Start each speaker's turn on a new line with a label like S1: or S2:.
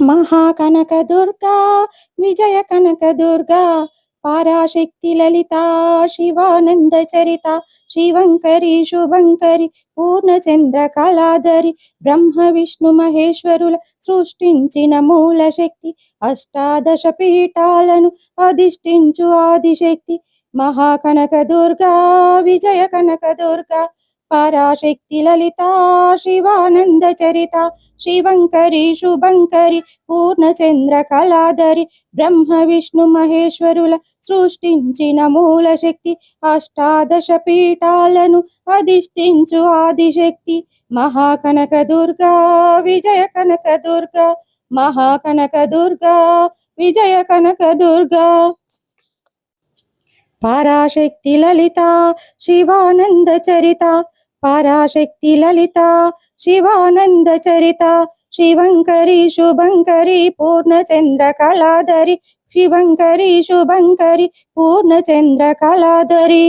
S1: మహాకనక దుర్గా విజయ కనక దుర్గా పరాశక్తి లలిత శివానంద చరిత శివంకరి శుభంకరి పూర్ణచంద్ర కళాధరి బ్రహ్మ విష్ణు మహేశ్వరుల సృష్టించిన మూల శక్తి అష్టాదశ పీఠాలను అధిష్ఠించు ఆదిశక్తి మహాకనక దుర్గా విజయ కనక దుర్గా పరాశక్తి లలిత శివానంద చరిత శివంకరి శుభంకరి పూర్ణచంద్ర కళాధరి బ్రహ్మ విష్ణు మహేశ్వరుల సృష్టించిన మూల శక్తి అష్టాదశ పీఠాలను అధిష్ఠించు ఆదిశక్తి మహాకనక దుర్గా విజయ కనక దుర్గా మహాకనక దుర్గా విజయ కనక దుర్గా పరాశక్తి లలిత శివానంద చరిత పరాశక్తి లలిత శివానంద చరిత శివంకరి శుభంకరి పూర్ణచంద్ర కళాధరి శివంకరి శుభంకరి పూర్ణచంద్ర కళాధరి